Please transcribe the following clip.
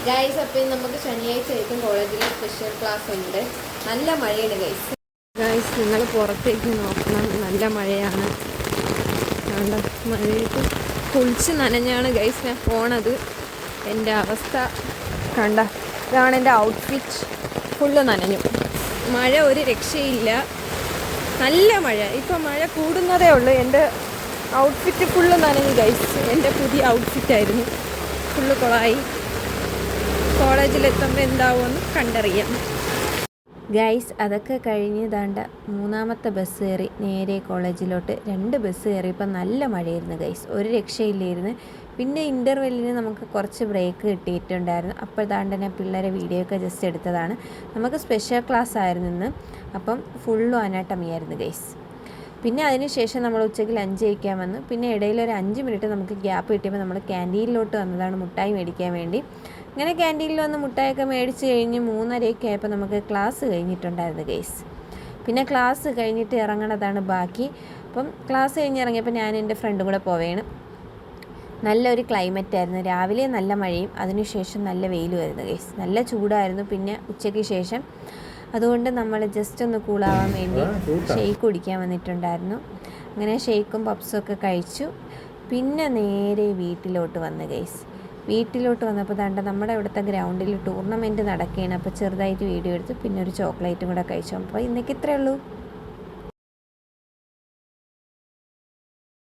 Guys, അപ്പം നമുക്ക് ശനിയാഴ്ച ആയിരിക്കും കോളേജിൽ സ്പെഷ്യൽ ക്ലാസ് ഉണ്ട്. നല്ല മഴയാണ് ഗൈസ്. ഗൈസ്, നിങ്ങൾ പുറത്തേക്ക് നോക്കണം, നല്ല മഴയാണ്. കണ്ട മഴയിട്ട് കുളിച്ച് നനഞ്ഞാണ് ഗൈസ് ഞാൻ പോണത്. എൻ്റെ അവസ്ഥ കണ്ട, ഇതാണ് എൻ്റെ ഔട്ട്ഫിറ്റ്. ഫുള്ള് നനഞ്ഞു. മഴ ഒരു രക്ഷയില്ല, നല്ല മഴ. ഇപ്പം മഴ കൂടുന്നതേ ഉള്ളൂ. എൻ്റെ ഔട്ട്ഫിറ്റ് ഫുള്ള് നനഞ്ഞു ഗൈസ്. എൻ്റെ പുതിയ ഔട്ട്ഫിറ്റായിരുന്നു, ഫുള്ള് കൊളായി. കോളേജിലെത്തുമ്പോൾ എന്താവുമെന്ന് കണ്ടറിയാം ഗൈസ്. അതൊക്കെ കഴിഞ്ഞ് ദാണ്ട മൂന്നാമത്തെ ബസ് കയറി നേരെ കോളേജിലോട്ട്. 2 ബസ് കയറിയപ്പോൾ നല്ല മഴയായിരുന്നു ഗൈസ്, ഒരു രക്ഷയില്ലായിരുന്നു. പിന്നെ ഇൻ്റർവെല്ലിന് നമുക്ക് കുറച്ച് ബ്രേക്ക് കിട്ടിയിട്ടുണ്ടായിരുന്നു. അപ്പോൾ ദാണ്ടനെ പിള്ളേരെ വീഡിയോ ഒക്കെ ജസ്റ്റ് എടുത്തതാണ്. നമുക്ക് സ്പെഷ്യൽ ക്ലാസ് ആയിരുന്നു ഇന്ന്. അപ്പം ഫുള്ളും അനാട്ടമി ആയിരുന്നു ഗൈസ്. പിന്നെ അതിന് ശേഷം നമ്മൾ ഉച്ചയ്ക്ക് ലഞ്ച് കഴിക്കാൻ വന്നു. പിന്നെ ഇടയിൽ ഒരു 5 മിനിറ്റ് നമുക്ക് ഗ്യാപ്പ് കിട്ടിയപ്പോൾ നമ്മൾ ക്യാൻറ്റീനിലോട്ട് വന്നതാണ് മുട്ടായി മേടിക്കാൻ വേണ്ടി. അങ്ങനെ ക്യാൻറ്റീനിൽ വന്ന് മുട്ടായൊക്കെ മേടിച്ച് കഴിഞ്ഞ് 3:30 ആയപ്പോൾ നമുക്ക് ക്ലാസ് കഴിഞ്ഞിട്ടുണ്ടായിരുന്നു ഗൈസ്. പിന്നെ ക്ലാസ് കഴിഞ്ഞിട്ട് ഇറങ്ങണതാണ് ബാക്കി. അപ്പം ക്ലാസ് കഴിഞ്ഞ് ഇറങ്ങിയപ്പോൾ ഞാൻ എൻ്റെ ഫ്രണ്ടും കൂടെ പോവുകയാണ്. നല്ലൊരു ക്ലൈമറ്റായിരുന്നു. രാവിലെ നല്ല മഴയും അതിനുശേഷം നല്ല വെയിലുമായിരുന്നു ഗൈസ്. നല്ല ചൂടായിരുന്നു പിന്നെ ഉച്ചയ്ക്ക് ശേഷം. അതുകൊണ്ട് നമ്മൾ ജസ്റ്റ് ഒന്ന് കൂളാവാൻ വേണ്ടി ഷെയ്ക്ക് കുടിക്കാൻ വന്നിട്ടുണ്ടായിരുന്നു. അങ്ങനെ ഷെയ്ക്കും പപ്സും ഒക്കെ കഴിച്ചു. പിന്നെ നേരെ വീട്ടിലോട്ട് വന്നു ഗൈസ്. വീട്ടിലോട്ട് വന്നപ്പോൾ ദാണ്ട നമ്മുടെ ഇവിടുത്തെ ഗ്രൗണ്ടിൽ ടൂർണമെൻറ്റ് നടക്കുകയാണ്. അപ്പോൾ ചെറുതായിട്ട് വീഡിയോ എടുത്ത് പിന്നെ ഒരു ചോക്ലേറ്റും കൂടെ കഴിച്ചു. അപ്പോൾ ഇന്നേക്ക് ഇത്രയേ ഉള്ളൂ.